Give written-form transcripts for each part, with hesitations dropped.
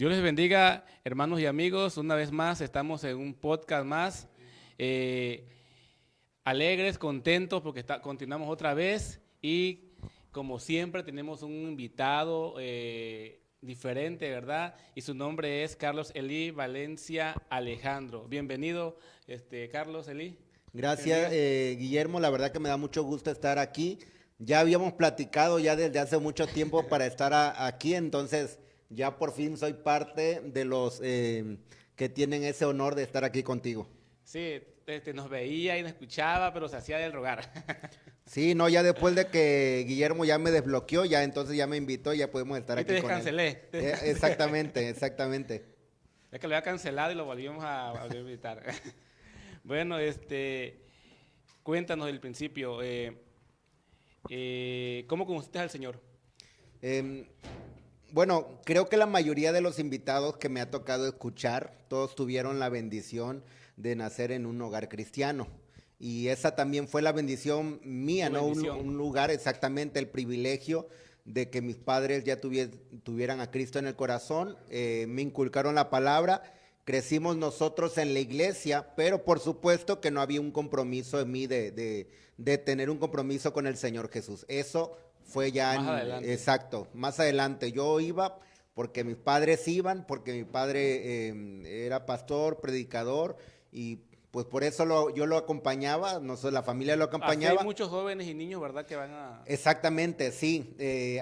Dios les bendiga, hermanos y amigos. Una vez más, estamos en un podcast más. eh, Alegres, contentos porque continuamos otra vez y como siempre tenemos un invitado diferente, ¿verdad? Y su nombre es Carlos Elí Valencia Alejandro. Bienvenido, Carlos Elí. Gracias, Guillermo. La verdad que me da mucho gusto estar aquí. Ya habíamos platicado ya desde hace mucho tiempo para estar aquí, entonces ya por fin soy parte de los que tienen ese honor de estar aquí contigo. Sí, nos veía y nos escuchaba, pero se hacía del rogar. Sí, no, ya después de que Guillermo ya me desbloqueó, ya entonces ya me invitó, ya podemos estar Y te aquí con él. descancelé. Exactamente, exactamente. Es que lo había cancelado y lo volvimos a invitar. Bueno, cuéntanos del principio. ¿Cómo conociste al Señor? Em, bueno, creo que la mayoría de los invitados que me ha tocado escuchar, todos tuvieron la bendición de nacer en un hogar cristiano. Y esa también fue la bendición mía, Tu ¿no? bendición. Un lugar, exactamente, el privilegio de que mis padres ya tuvieran a Cristo en el corazón, me inculcaron la palabra, crecimos nosotros en la iglesia, pero por supuesto que no había un compromiso en mí de tener un compromiso con el Señor Jesús. Eso fue ya Más adelante. exacto, más adelante. Yo iba porque mis padres iban, porque mi padre era pastor, predicador, y pues por eso yo lo acompañaba, no sé, la familia lo Así hay acompañaba. muchos jóvenes y niños, ¿verdad? Que van a... Exactamente, sí.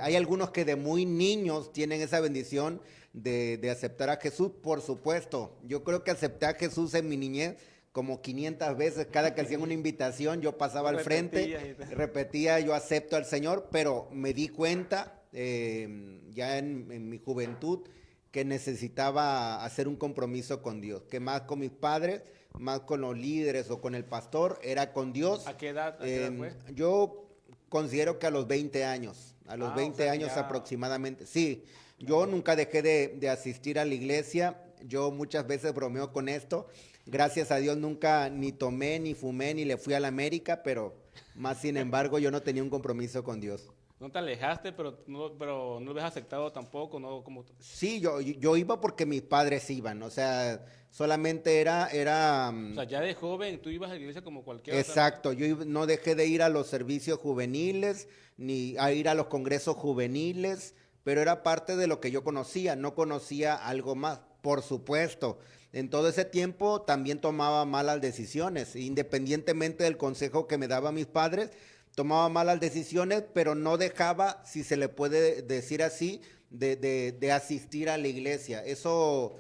Hay algunos que de muy niños tienen esa bendición de aceptar a Jesús, por supuesto. Yo creo que acepté a Jesús en mi niñez como 500 veces. Cada que hacían una invitación, yo pasaba Lo al frente, repetías y tal. repetía, yo acepto al Señor, pero me di cuenta ya en mi juventud que necesitaba hacer un compromiso con Dios, que más con mis padres, más con los líderes o con el pastor, era con Dios. ¿A qué edad fue? Yo considero que a los O 20 sea que años ya... aproximadamente. Sí, yo Ok. nunca dejé de asistir a la iglesia, yo muchas veces bromeo con esto, gracias a Dios nunca ni tomé, ni fumé, ni le fui a la América, pero más sin embargo yo no tenía un compromiso con Dios. No te alejaste, pero no lo habías aceptado tampoco, ¿no? Sí, yo iba porque mis padres iban, o sea, solamente O sea, ya de joven tú ibas a la iglesia como cualquier otra persona. exacto, no dejé de ir a los servicios juveniles, ni a ir a los congresos juveniles, pero era parte de lo que yo conocía, no conocía algo más, por supuesto. En todo ese tiempo también tomaba malas decisiones, independientemente del consejo que me daban mis padres, tomaba malas decisiones, pero no dejaba, si se le puede decir así, de asistir a la iglesia. Eso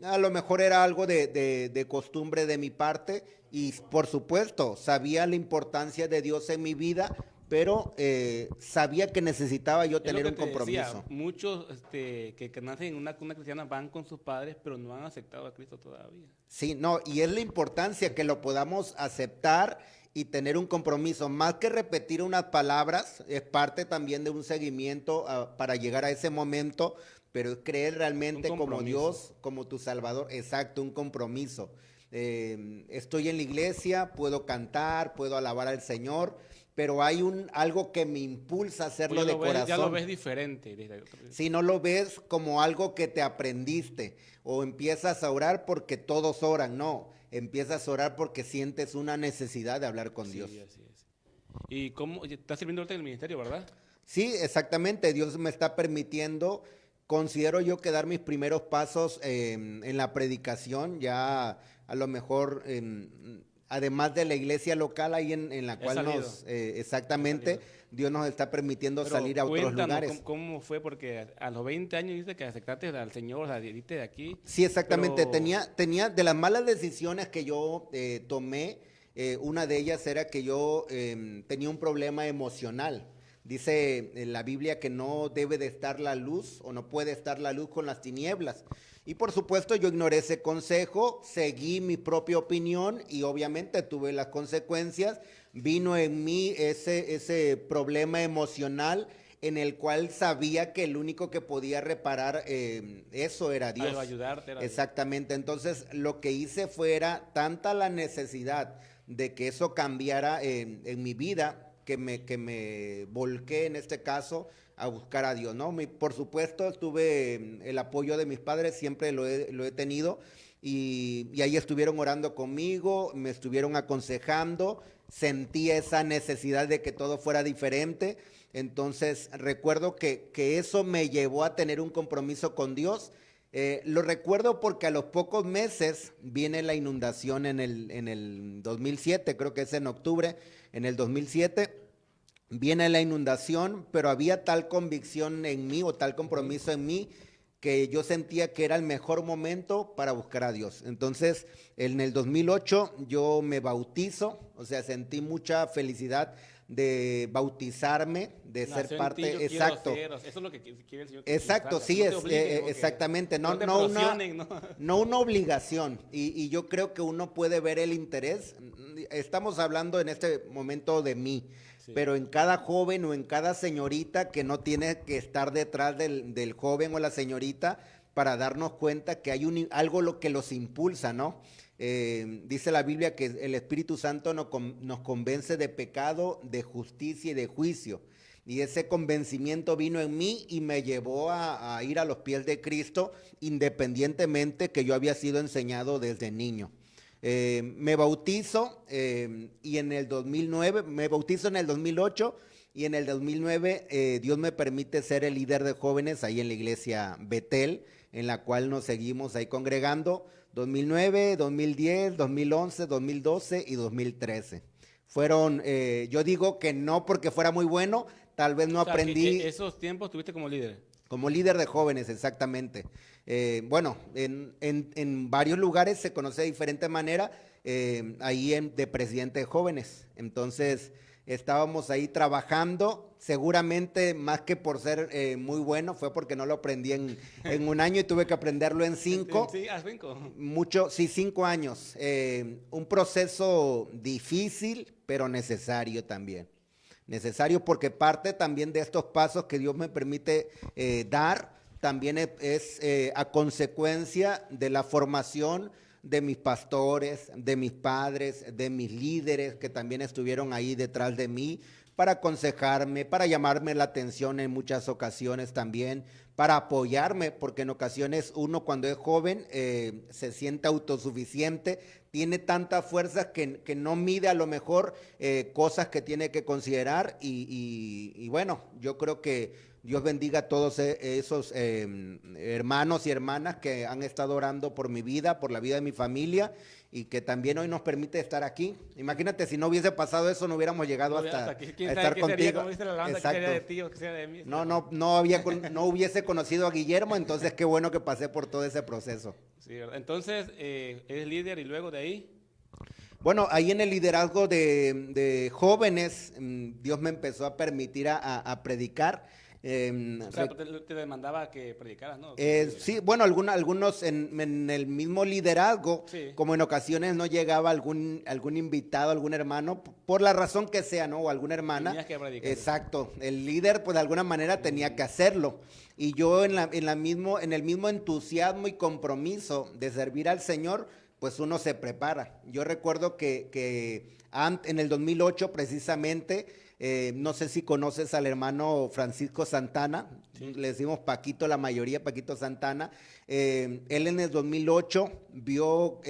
a lo mejor era algo de costumbre de mi parte y por supuesto sabía la importancia de Dios en mi vida, pero sabía que necesitaba yo Es lo tener que un te decía, compromiso. muchos que nacen en una cuna cristiana van con sus padres, pero no han aceptado a Cristo todavía. Sí, no, y es la importancia que lo podamos aceptar y tener un compromiso, más que repetir unas palabras, es parte también de un seguimiento para llegar a ese momento, pero es creer Un realmente como compromiso. Dios, como tu Salvador, exacto, un compromiso. Estoy en la iglesia, puedo cantar, puedo alabar al Señor, pero hay algo que me impulsa a Pues hacerlo de ya lo corazón. ves diferente. Si no lo ves como algo que te aprendiste o empiezas a orar porque todos oran, no, empiezas a orar porque sientes una necesidad de hablar con Dios. Sí, así es. ¿Y cómo? Estás sirviendo ahorita en el ministerio, ¿verdad? Sí, exactamente, Dios me está permitiendo, considero yo que dar mis primeros pasos en la predicación, ya a lo mejor, además de la iglesia local ahí en la He cual salido, he exactamente, salido. Dios nos está permitiendo Pero salir a otros cuéntanos lugares. cómo fue, porque a los 20 años dices que aceptaste al Señor, o sea, viniste de aquí, Sí, exactamente. pero Tenía de las malas decisiones que yo tomé, una de ellas era que yo tenía un problema emocional. Dice en la Biblia que no debe de estar la luz o no puede estar la luz con las tinieblas. Y por supuesto yo ignoré ese consejo, seguí mi propia opinión y obviamente tuve las consecuencias. Vino en mí ese problema emocional en el cual sabía que el único que podía reparar eso era algo Dios. ayudarte era Dios. Exactamente, entonces lo que hice fuera tanta la necesidad de que eso cambiara en mi vida, que me volqué en este caso a buscar a Dios, ¿no? Por supuesto, tuve el apoyo de mis padres, siempre lo he tenido, y ahí estuvieron orando conmigo, me estuvieron aconsejando, sentí esa necesidad de que todo fuera diferente. Entonces recuerdo que eso me llevó a tener un compromiso con Dios. Lo recuerdo porque a los pocos meses viene la inundación en el 2007, creo que es en octubre, en el 2007. Viene la inundación, pero había tal convicción en mí o tal compromiso en mí que yo sentía que era el mejor momento para buscar a Dios. Entonces, en el 2008 yo me bautizo, o sea, sentí mucha felicidad de bautizarme, de Nació ser parte, en ti, yo exacto. quiero ser. Eso es lo que quiere el Señor. Exacto, sí, no es te obliguen, exactamente, no te presionen, ¿no? no una obligación, y yo creo que uno puede ver el interés. Estamos hablando en este momento de mí, Sí. pero en cada joven o en cada señorita que no tiene que estar detrás del joven o la señorita para darnos cuenta que hay algo lo que los impulsa, ¿no? Dice la Biblia que el Espíritu Santo nos convence de pecado, de justicia y de juicio. Y ese convencimiento vino en mí y me llevó a ir a los pies de Cristo, independientemente que yo había sido enseñado desde niño. Me bautizo y en el 2009, me bautizo en el 2008 y en el 2009 Dios me permite ser el líder de jóvenes ahí en la iglesia Betel, en la cual nos seguimos ahí congregando, 2009, 2010, 2011, 2012 y 2013. Fueron, yo digo que no porque fuera muy bueno, tal vez no O sea, aprendí. que esos tiempos tuviste como líder. Como líder de jóvenes, exactamente. Bueno, en varios lugares se conoce de diferente manera, ahí de presidente de jóvenes. Entonces, estábamos ahí trabajando, seguramente más que por ser muy bueno, fue porque no lo aprendí en un año y tuve que aprenderlo en 5. Sí, a 5. Sí, 5 años. Un proceso difícil, pero necesario también. Necesario porque parte también de estos pasos que Dios me permite dar, también es a consecuencia de la formación de mis pastores, de mis padres, de mis líderes que también estuvieron ahí detrás de mí para aconsejarme, para llamarme la atención en muchas ocasiones también, para apoyarme, porque en ocasiones uno cuando es joven se siente autosuficiente, tiene tantas fuerzas que no mide a lo mejor cosas que tiene que considerar y bueno, yo creo que Dios bendiga a todos esos hermanos y hermanas que han estado orando por mi vida, por la vida de mi familia y que también hoy nos permite estar aquí. Imagínate si no hubiese pasado eso, no hubiéramos llegado hasta aquí. ¿Quién a sabe estar qué contigo. sería? Como dice la banda, ¿qué sería de ti o qué sería de mí? No hubiese conocido a Guillermo, entonces qué bueno que pasé por todo ese proceso. Sí, ¿verdad? Entonces, eres líder y luego de ahí. Bueno, ahí en el liderazgo de jóvenes, Dios me empezó a permitir a predicar. O sea, te demandaba que predicaras, ¿no? Sí, bueno, algunos en el mismo liderazgo, Sí. como en ocasiones no llegaba algún invitado, algún hermano, por la razón que sea, ¿no? O alguna hermana. Tenías que predicar. Exacto. El líder, pues de alguna manera tenía que hacerlo. Y yo en el mismo entusiasmo y compromiso de servir al Señor, pues uno se prepara. Yo recuerdo que en el 2008 precisamente, no sé si conoces al hermano Francisco Santana, sí. Le decimos Paquito, la mayoría Paquito Santana. Él en el 2008 vio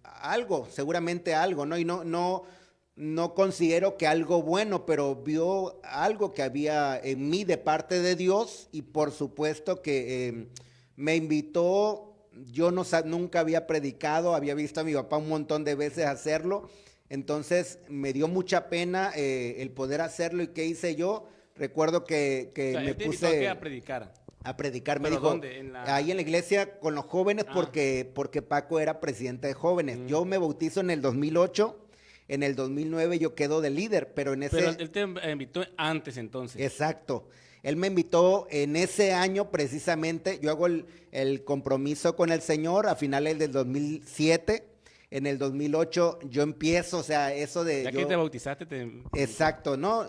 algo, seguramente algo, ¿no? Y no considero que algo bueno, pero vio algo que había en mí de parte de Dios y por supuesto que me invitó. Yo nunca había predicado, había visto a mi papá un montón de veces hacerlo, entonces me dio mucha pena el poder hacerlo. ¿Y qué hice yo? Recuerdo que o sea, me puse a predicar. A predicar, me ¿Pero dijo, dónde? ahí en la iglesia con los jóvenes porque Paco era presidente de jóvenes. Yo me bautizo en el 2008, en el 2009 yo quedo de líder, pero en ese... Pero él te invitó antes entonces. Exacto. Él me invitó en ese año precisamente, yo hago el compromiso con el Señor a finales del 2007, en el 2008 yo empiezo, o sea, eso de... Ya que te bautizaste, Exacto, ¿no?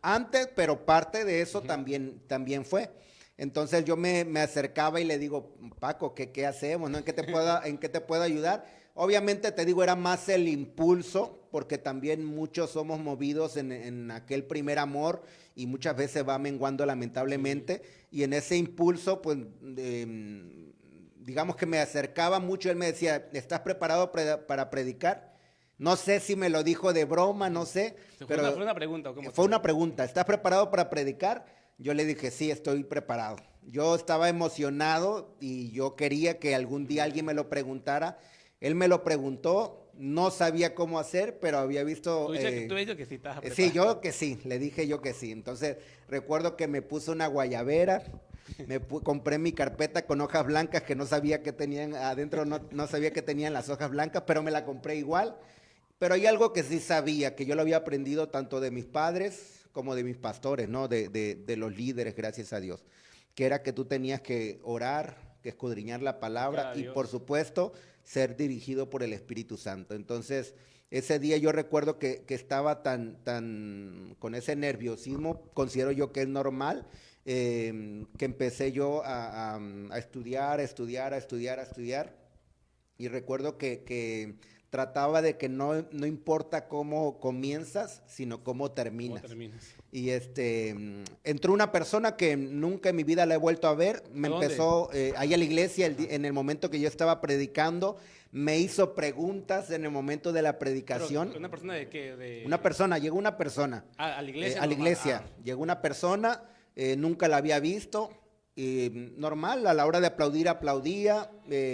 Antes, pero parte de eso también fue. Entonces yo me acercaba y le digo, Paco, ¿qué hacemos? ¿No? ¿En qué te puedo ayudar? Obviamente te digo, era más el impulso porque también muchos somos movidos en aquel primer amor y muchas veces va menguando lamentablemente. Y en ese impulso, pues, digamos que me acercaba mucho. Él me decía, ¿estás preparado para predicar? No sé si me lo dijo de broma, no sé. Pero ¿Fue una pregunta o cómo? fue una pregunta. ¿Estás preparado para predicar? Yo le dije, sí, estoy preparado. Yo estaba emocionado y yo quería que algún día alguien me lo preguntara. Él me lo preguntó, no sabía cómo hacer, pero había visto... Tú dices que sí estabas preparado. Sí, yo que sí, le dije yo que sí. Entonces, recuerdo que me puse una guayabera, compré mi carpeta con hojas blancas que no sabía que tenían adentro, no sabía que tenían las hojas blancas, pero me la compré igual. Pero hay algo que sí sabía, que yo lo había aprendido tanto de mis padres como de mis pastores, ¿no? De los líderes, gracias a Dios. Que era que tú tenías que orar, que escudriñar la palabra y, por supuesto, ser dirigido por el Espíritu Santo. Entonces, ese día yo recuerdo que estaba tan con ese nerviosismo, considero yo que es normal, que empecé yo a estudiar. Y recuerdo que trataba de que no importa cómo comienzas, sino cómo terminas. Y entró una persona que nunca en mi vida la he vuelto a ver, me empezó ahí a la iglesia en el momento que yo estaba predicando, me hizo preguntas en el momento de la predicación. ¿Pero una persona de qué? Llegó una persona. A la iglesia. A la iglesia, llegó una persona, nunca la había visto. Normal, a la hora de aplaudir aplaudía,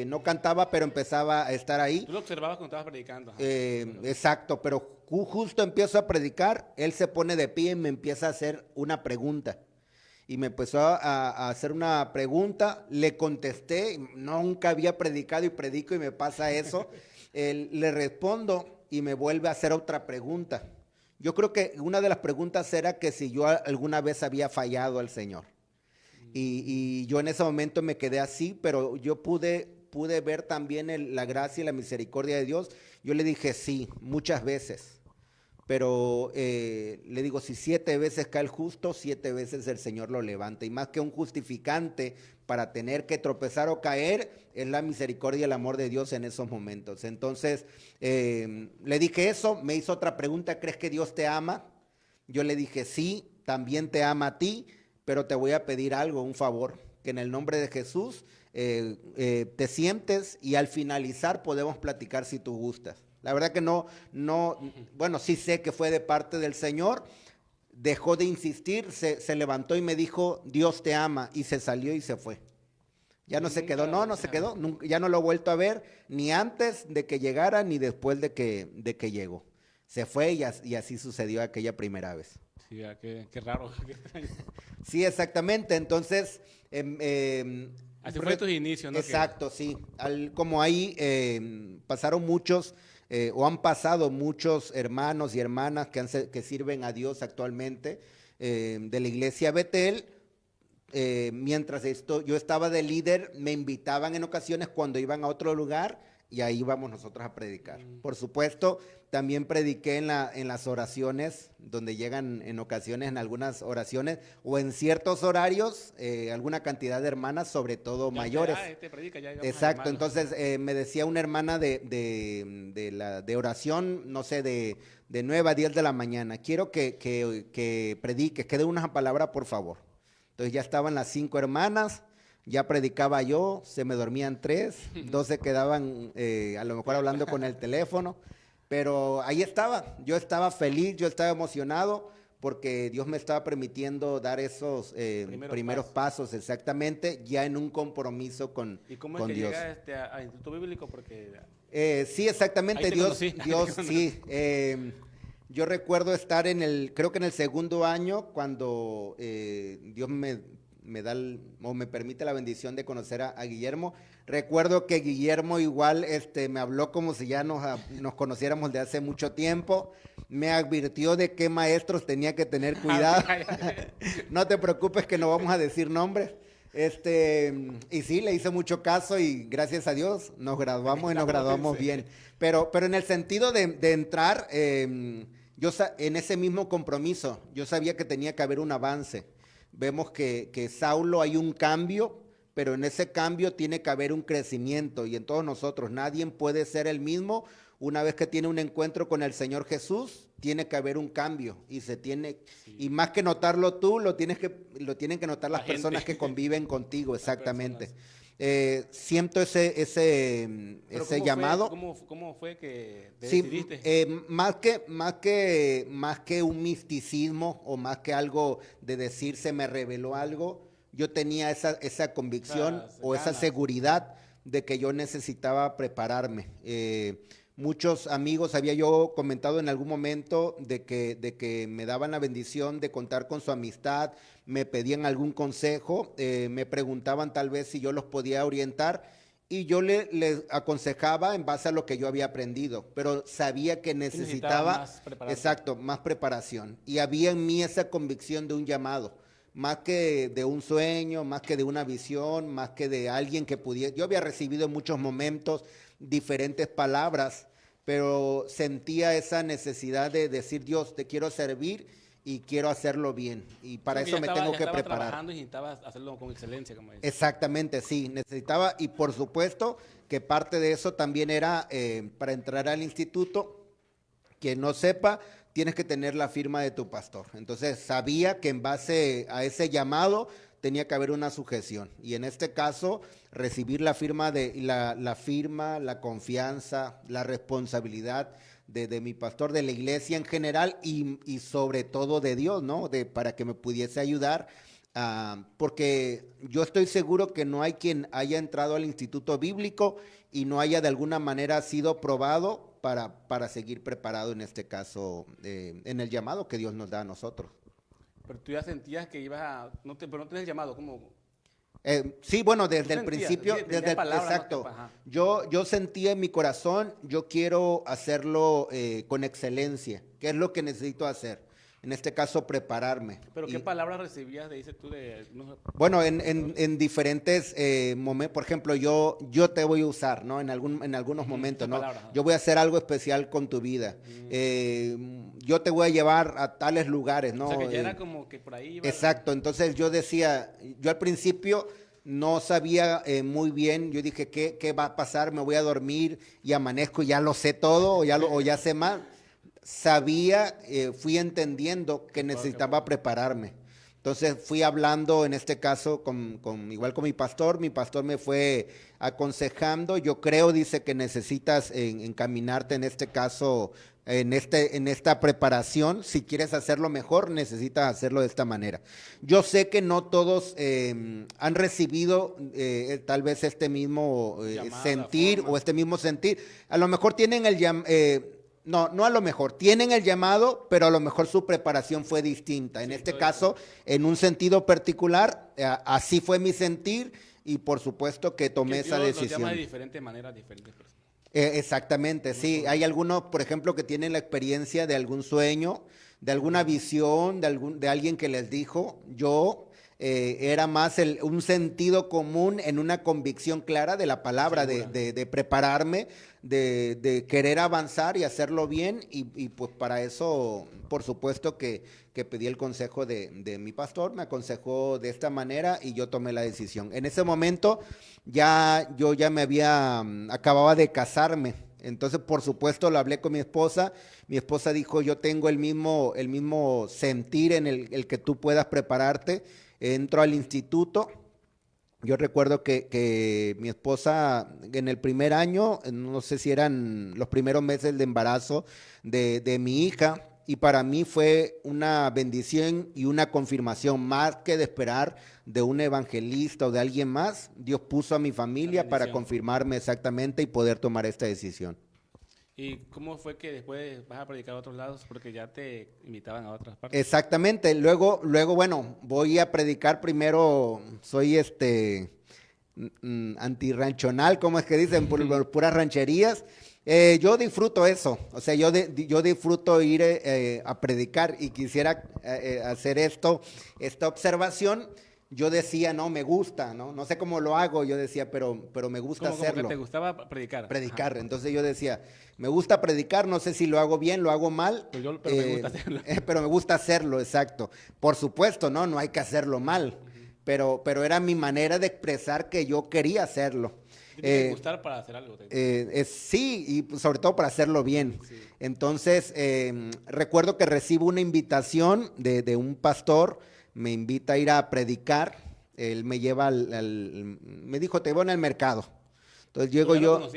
no cantaba, pero empezaba a estar ahí. Tú lo observabas cuando estabas predicando. Exacto, pero justo empiezo a predicar, él se pone de pie y me empieza a hacer una pregunta. Y me empezó a hacer una pregunta, le contesté, nunca había predicado y predico y me pasa eso. Le respondo y me vuelve a hacer otra pregunta. Yo creo que una de las preguntas era que si yo alguna vez había fallado al Señor. Y yo en ese momento me quedé así, pero yo pude ver también la gracia y la misericordia de Dios. Yo le dije sí, muchas veces, pero le digo, si 7 veces cae el justo, 7 veces el Señor lo levanta. Y más que un justificante para tener que tropezar o caer, es la misericordia y el amor de Dios en esos momentos. Entonces, le dije eso, me hizo otra pregunta, ¿crees que Dios te ama? Yo le dije sí, también te ama a ti. Pero te voy a pedir algo, un favor, que en el nombre de Jesús te sientes y al finalizar podemos platicar si tú gustas. La verdad que bueno, sí sé que fue de parte del Señor, dejó de insistir, se levantó y me dijo, Dios te ama, y se salió y se fue. Ya no se quedó, no se quedó, ya no lo he vuelto a ver, ni antes de que llegara, ni después de que llegó. Se fue y así sucedió aquella primera vez. Sí, qué raro. Sí, exactamente. Entonces, así fue tus inicios, ¿no? Exacto, sí. Como ahí pasaron muchos, o han pasado muchos hermanos y hermanas que sirven a Dios actualmente de la iglesia Betel. Mientras yo estaba de líder, me invitaban en ocasiones cuando iban a otro lugar y ahí íbamos nosotros a predicar. Por supuesto, también prediqué en las oraciones, donde llegan en ocasiones, en algunas oraciones, o en ciertos horarios, alguna cantidad de hermanas, sobre todo mayores. Exacto, entonces me decía una hermana de oración, no sé, de 9 a 10 de la mañana, quiero que prediques, que dé una palabra, por favor. Entonces ya estaban las 5 hermanas, ya predicaba yo, se me dormían 3, 2 se quedaban a lo mejor hablando con el teléfono, pero ahí estaba, yo estaba feliz, yo estaba emocionado porque Dios me estaba permitiendo dar esos primeros pasos, exactamente, ya en un compromiso con Dios. ¿Y cómo es que llegaste al Instituto Bíblico? Porque sí, exactamente, Dios, sí. Yo recuerdo estar creo que en el segundo año, cuando Dios me da o me permite la bendición de conocer a Guillermo. Recuerdo que Guillermo igual me habló como si ya nos conociéramos de hace mucho tiempo. Me advirtió de qué maestros tenía que tener cuidado. No te preocupes que no vamos a decir nombres. Y sí, le hice mucho caso y gracias a Dios nos graduamos y nos graduamos bien. Pero en el sentido de entrar, yo en ese mismo compromiso, yo sabía que tenía que haber un avance. Vemos que Saulo hay un cambio, pero en ese cambio tiene que haber un crecimiento y en todos nosotros nadie puede ser el mismo una vez que tiene un encuentro con el Señor Jesús, tiene que haber un cambio y y más que notarlo tú, lo tienen que notar las personas que conviven contigo, exactamente. Siento ese llamado. ¿Cómo fue que Sí, decidiste? más que un misticismo o más que algo de decir se me reveló algo, yo tenía esa convicción o esa seguridad de que yo necesitaba prepararme. Muchos amigos, había yo comentado en algún momento de que me daban la bendición de contar con su amistad, me pedían algún consejo, me preguntaban tal vez si yo los podía orientar y yo les aconsejaba en base a lo que yo había aprendido, pero sabía que necesitaba, exacto, más preparación. Y había en mí esa convicción de un llamado, más que de un sueño, más que de una visión, más que de alguien que pudiera. Yo había recibido en muchos momentos diferentes palabras, pero sentía esa necesidad de decir, Dios, te quiero servir y quiero hacerlo bien. Y para eso me tengo que preparar. Trabajando y necesitabas hacerlo con excelencia, como dices. Exactamente, sí, necesitaba. Y por supuesto que parte de eso también era para entrar al instituto, quien no sepa, tienes que tener la firma de tu pastor. Entonces sabía que en base a ese llamado tenía que haber una sujeción. Y en este caso, recibir la firma, la confianza, la responsabilidad de mi pastor, de la iglesia en general y sobre todo de Dios, ¿no? Para que me pudiese ayudar. Porque yo estoy seguro que no hay quien haya entrado al instituto bíblico y no haya de alguna manera sido probado para seguir preparado en este caso, en el llamado que Dios nos da a nosotros. Pero tú ya sentías que ibas a... pero no tenías llamado, ¿cómo? Sí, bueno, desde el principio, exacto. Yo sentía en mi corazón, yo quiero hacerlo con excelencia, que es lo que necesito hacer. En este caso, prepararme. ¿Pero qué palabras recibías, dices tú, Bueno, en diferentes momentos, por ejemplo, yo te voy a usar, ¿no? En algunos momentos, ¿no? Palabras. Yo voy a hacer algo especial con tu vida. Yo te voy a llevar a tales lugares, ¿no? O sea, que ya era como que por ahí... Exacto, entonces yo decía, yo al principio no sabía muy bien, yo dije, ¿qué va a pasar? Me voy a dormir y amanezco y ya lo sé todo o ya sé más. Sabía, fui entendiendo que necesitaba prepararme. Entonces fui hablando, en este caso, igual con mi pastor me fue aconsejando. Yo creo, dice, que necesitas encaminarte en este caso, en esta preparación. Si quieres hacerlo mejor, necesitas hacerlo de esta manera. Yo sé que no todos han recibido tal vez este mismo sentir o este mismo sentir. A lo mejor tienen no a lo mejor, tienen el llamado, pero a lo mejor su preparación fue distinta. En este caso, en un sentido particular, así fue mi sentir y por supuesto que tomé esa decisión. Llama de diferentes maneras, diferentes personas. Exactamente, sí. Hay algunos, por ejemplo, que tienen la experiencia de algún sueño, de alguna visión, de alguien que les dijo, era más un sentido común en una convicción clara de la palabra, de prepararme, de querer avanzar y hacerlo bien y pues para eso, por supuesto que pedí el consejo de mi pastor, me aconsejó de esta manera y yo tomé la decisión. En ese momento yo ya acababa de casarme. Entonces, por supuesto, lo hablé con mi esposa dijo, yo tengo el mismo sentir en el que tú puedas prepararte. Entro al instituto. Yo recuerdo que mi esposa en el primer año, no sé si eran los primeros meses de embarazo de mi hija, y para mí fue una bendición y una confirmación más que de esperar de un evangelista o de alguien más. Dios puso a mi familia para confirmarme exactamente y poder tomar esta decisión. ¿Y cómo fue que después vas a predicar a otros lados? Porque ya te invitaban a otras partes. Exactamente. Luego, bueno, voy a predicar primero, soy antirranchonal, ¿cómo es que dicen? Por puras rancherías. Yo disfruto eso, o sea, yo disfruto ir a predicar y quisiera hacer esta observación. Yo decía, no, me gusta, no sé cómo lo hago, yo decía, pero me gusta hacerlo. ¿Cómo que te gustaba predicar? Predicar, ajá. Entonces yo decía, me gusta predicar, no sé si lo hago bien, lo hago mal. Pero me gusta hacerlo. Pero me gusta hacerlo, exacto. Por supuesto, no hay que hacerlo mal, pero era mi manera de expresar que yo quería hacerlo. Tiene que gustar para hacer algo. Sí, y pues, sobre todo para hacerlo bien. Sí. Entonces, recuerdo que recibo una invitación de un pastor, me invita a ir a predicar, él me lleva me dijo, te voy en el mercado. Entonces llego yo,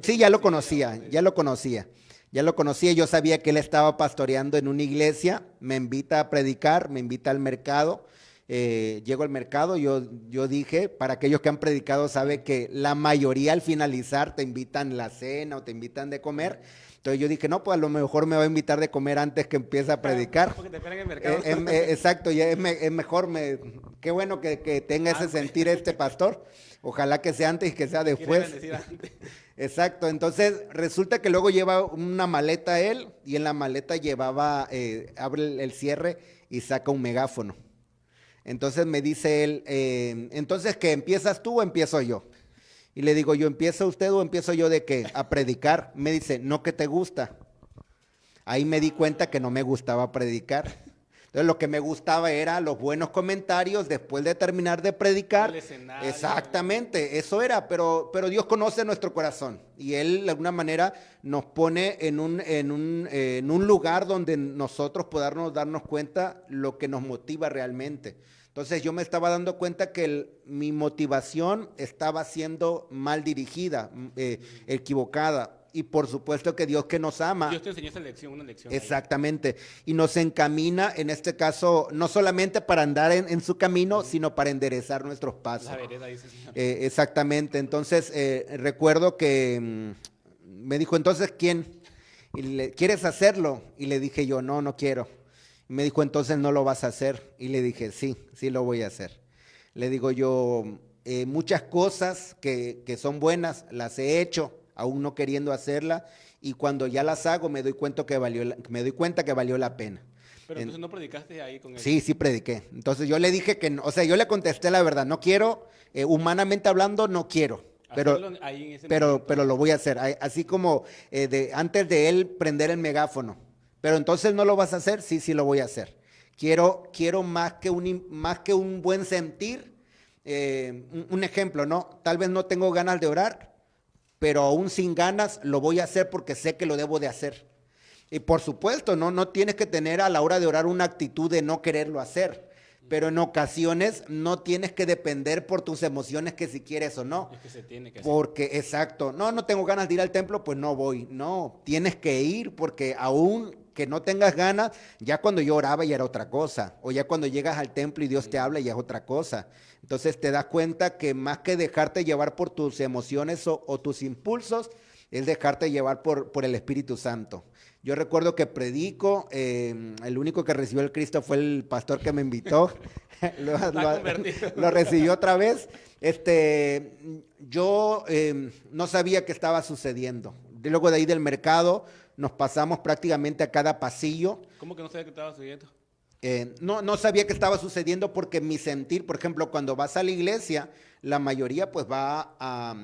sí, ya lo conocía, yo sabía que él estaba pastoreando en una iglesia, me invita a predicar, me invita al mercado. Llego al mercado, yo dije, para aquellos que han predicado sabe que la mayoría al finalizar te invitan la cena o te invitan de comer. Entonces yo dije, no, pues a lo mejor me va a invitar de comer antes que empiece a predicar. Porque te esperan en el mercado. Exacto, ya es mejor, qué bueno que tenga ese sentir este pastor. Ojalá que sea antes y que sea después. Exacto, entonces resulta que luego lleva una maleta él y en la maleta llevaba, abre el cierre y saca un megáfono. Entonces me dice él, entonces, ¿qué, empiezas tú o empiezo yo? Y le digo, ¿yo empiezo usted o empiezo yo de qué? A predicar. Me dice, no, que te gusta. Ahí me di cuenta que no me gustaba predicar. Entonces lo que me gustaba era los buenos comentarios después de terminar de predicar. Exactamente, eso era, pero Dios conoce nuestro corazón y Él de alguna manera nos pone en un lugar donde nosotros podamos darnos cuenta lo que nos motiva realmente. Entonces yo me estaba dando cuenta que mi motivación estaba siendo mal dirigida, equivocada. Y por supuesto que Dios que nos ama. Dios te enseñó esa lección, una lección. Exactamente. Y nos encamina, en este caso, no solamente para andar en su camino, sino para enderezar nuestros pasos. La vereda, dice el Señor. Exactamente. Entonces, recuerdo que me dijo, entonces, ¿quién? ¿Quieres hacerlo? Y le dije yo, no quiero. Y me dijo, entonces no lo vas a hacer. Y le dije, sí lo voy a hacer. Le digo yo, muchas cosas que son buenas, las he hecho, aún no queriendo hacerla, y cuando ya las hago me doy cuenta que valió la pena. Pero entonces no predicaste ahí con él. Sí prediqué. Entonces yo le dije que no, o sea, yo le contesté la verdad, no quiero, humanamente hablando no quiero, pero lo voy a hacer, así como antes de él prender el megáfono. Pero entonces no lo vas a hacer, sí lo voy a hacer. Quiero más que un buen sentir, un ejemplo, ¿no? Tal vez no tengo ganas de orar, pero aún sin ganas lo voy a hacer porque sé que lo debo de hacer. Y por supuesto, no tienes que tener a la hora de orar una actitud de no quererlo hacer, pero en ocasiones no tienes que depender por tus emociones que si quieres o no. Es que se tiene que hacer. Porque, exacto, no tengo ganas de ir al templo, pues no voy. No, tienes que ir porque aún que no tengas ganas, ya cuando yo oraba ya era otra cosa, o ya cuando llegas al templo y Dios te habla ya es otra cosa. Entonces te das cuenta que más que dejarte llevar por tus emociones o tus impulsos, es dejarte llevar por el Espíritu Santo. Yo recuerdo que predico, el único que recibió el Cristo fue el pastor que me invitó, lo recibió otra vez. Yo no sabía qué estaba sucediendo. Luego de ahí del mercado nos pasamos prácticamente a cada pasillo. ¿Cómo que no sabía qué estaba sucediendo? No sabía qué estaba sucediendo porque mi sentir, por ejemplo, cuando vas a la iglesia, la mayoría pues va a...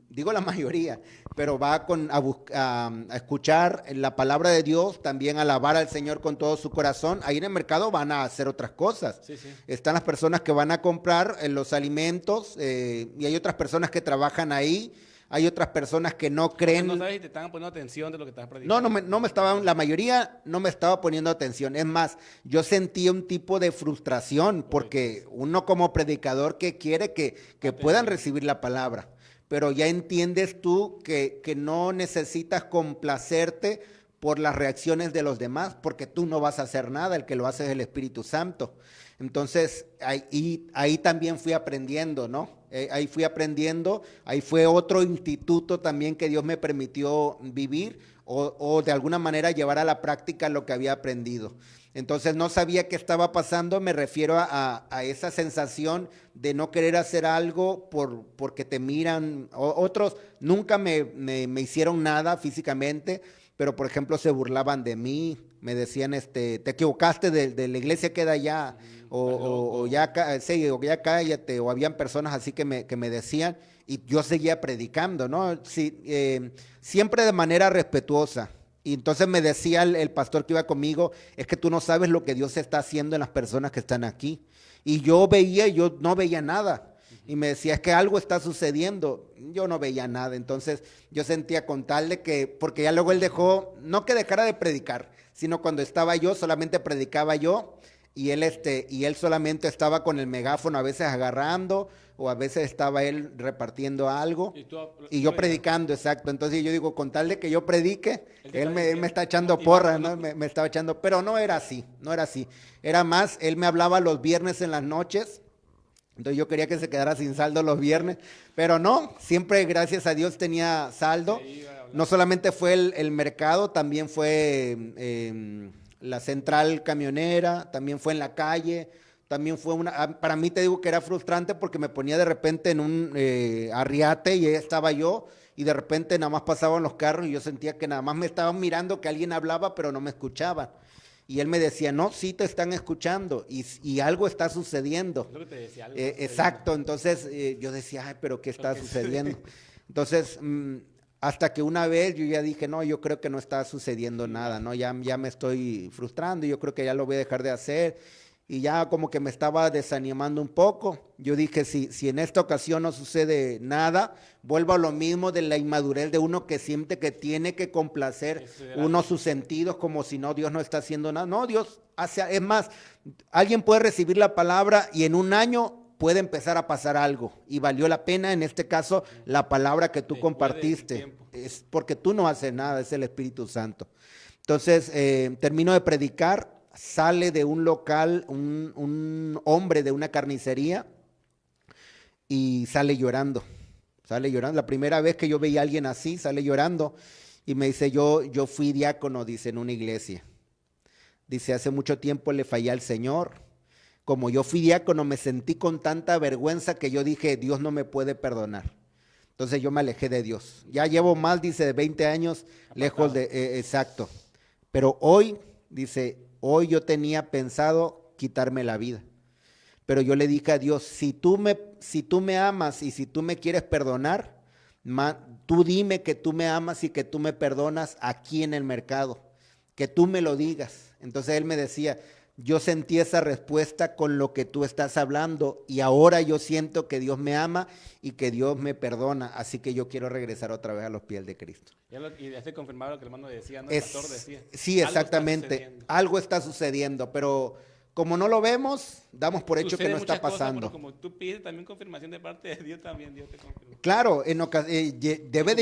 digo la mayoría, pero va a escuchar la palabra de Dios, también a alabar al Señor con todo su corazón. Ahí en el mercado van a hacer otras cosas. Sí. Están las personas que van a comprar los alimentos y hay otras personas que trabajan ahí. Hay otras personas que no creen. No sabes si te estaban poniendo atención de lo que estás predicando. La mayoría no me estaba poniendo atención. Es más, yo sentía un tipo de frustración porque uno como predicador que quiere que puedan recibir la palabra. Pero ya entiendes tú que no necesitas complacerte por las reacciones de los demás, porque tú no vas a hacer nada, el que lo hace es el Espíritu Santo. Entonces, ahí también fui aprendiendo, ¿no? Ahí fui aprendiendo, ahí fue otro instituto también que Dios me permitió vivir o de alguna manera llevar a la práctica lo que había aprendido. Entonces no sabía qué estaba pasando, me refiero a esa sensación de no querer hacer algo porque te miran. Otros nunca me hicieron nada físicamente, pero por ejemplo se burlaban de mí, me decían, te equivocaste de la iglesia que da allá, o ya cállate, o habían personas así que me decían, y yo seguía predicando, ¿no? Sí, siempre de manera respetuosa. Y entonces me decía el pastor que iba conmigo, es que tú no sabes lo que Dios está haciendo en las personas que están aquí. Y yo no veía nada. y me decía, es que algo está sucediendo. Yo no veía nada, entonces yo sentía con tal de que, porque ya luego él dejó, no que dejara de predicar, sino cuando estaba yo, solamente predicaba yo, y él solamente estaba con el megáfono a veces agarrando, o a veces estaba él repartiendo algo, y yo predicando, exacto. Entonces yo digo, con tal de que yo predique, él me está echando porra, ¿no? Me estaba echando, pero no era así, no era así. Era más, él me hablaba los viernes en las noches, entonces yo quería que se quedara sin saldo los viernes, pero no, siempre gracias a Dios tenía saldo. No solamente fue el mercado, también fue la central camionera, también fue en la calle, también fue para mí te digo que era frustrante porque me ponía de repente en un arriate y ahí estaba yo y de repente nada más pasaban los carros y yo sentía que nada más me estaban mirando, que alguien hablaba pero no me escuchaban. Y él me decía, no, sí te están escuchando y algo está sucediendo. Es lo que te decía, algo exacto, entonces yo decía, ay, pero ¿qué está sucediendo? Entonces, hasta que una vez yo ya dije, no, yo creo que no está sucediendo nada, ¿no? Ya me estoy frustrando y yo creo que ya lo voy a dejar de hacer. Y ya como que me estaba desanimando un poco. Yo dije, si en esta ocasión no sucede nada, vuelvo a lo mismo de la inmadurez de uno que siente que tiene que complacer uno sus sentidos como si no, Dios no está haciendo nada. No, Dios hace, es más, alguien puede recibir la palabra y en un año puede empezar a pasar algo. Y valió la pena, en este caso, la palabra que tú compartiste. Es porque tú no haces nada, es el Espíritu Santo. Entonces, termino de predicar. Sale de un local un hombre de una carnicería y sale llorando. Sale llorando. La primera vez que yo veía a alguien así, sale llorando y me dice, yo fui diácono, dice, en una iglesia. Dice, hace mucho tiempo le fallé al Señor. Como yo fui diácono, me sentí con tanta vergüenza que yo dije, Dios no me puede perdonar. Entonces yo me alejé de Dios. Ya llevo más, dice, de 20 años lejos de, exacto. Pero hoy, dice, hoy yo tenía pensado quitarme la vida, pero yo le dije a Dios, si tú me amas y si tú me quieres perdonar, tú dime que tú me amas y que tú me perdonas aquí en el mercado, que tú me lo digas. Entonces él me decía, yo sentí esa respuesta con lo que tú estás hablando y ahora yo siento que Dios me ama y que Dios me perdona, así que yo quiero regresar otra vez a los pies de Cristo. Y ya se confirmaba lo que el hermano decía, ¿no? El pastor decía. Sí, exactamente, algo está sucediendo, pero como no lo vemos, damos por hecho que no está pasando. Cosas, como tú pides también confirmación de parte de Dios, también Dios te confirma. Claro, debe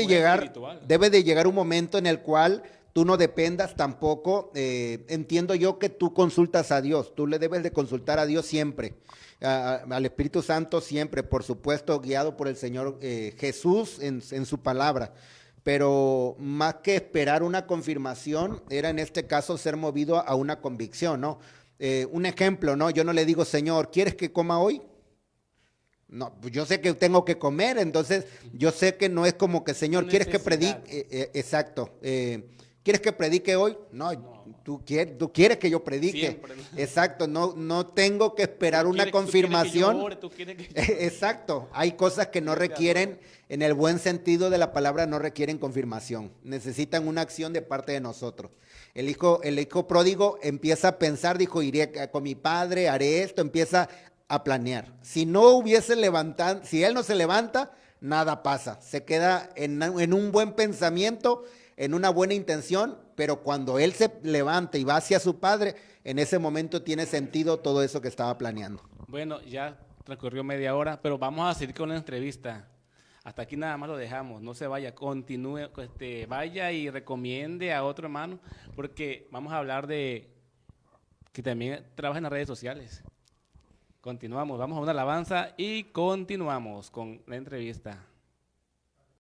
de llegar un momento en el cual tú no dependas tampoco, entiendo yo que tú consultas a Dios, tú le debes de consultar a Dios siempre, al Espíritu Santo siempre, por supuesto, guiado por el Señor Jesús en su palabra, pero más que esperar una confirmación, era en este caso ser movido a una convicción, ¿no? Un ejemplo, ¿no? Yo no le digo, Señor, ¿quieres que coma hoy? No, pues yo sé que tengo que comer, entonces yo sé que no es como que, Señor, ¿quieres que predique? Exacto. ¿Quieres que predique hoy? No. Tú quieres que yo predique. Siempre, ¿no? Exacto, no tengo que esperar una confirmación. Exacto, hay cosas que no requieren, en el buen sentido de la palabra, no requieren confirmación. Necesitan una acción de parte de nosotros. El hijo pródigo empieza a pensar, dijo, iré con mi padre, haré esto, empieza a planear. Si él no se levanta, nada pasa. Se queda en un buen pensamiento, en una buena intención, pero cuando él se levanta y va hacia su padre, en ese momento tiene sentido todo eso que estaba planeando. Bueno, ya transcurrió media hora, pero vamos a seguir con la entrevista. Hasta aquí nada más lo dejamos, no se vaya, continúe, vaya y recomiende a otro hermano, porque vamos a hablar de que también trabaja en las redes sociales. Continuamos, vamos a una alabanza y continuamos con la entrevista.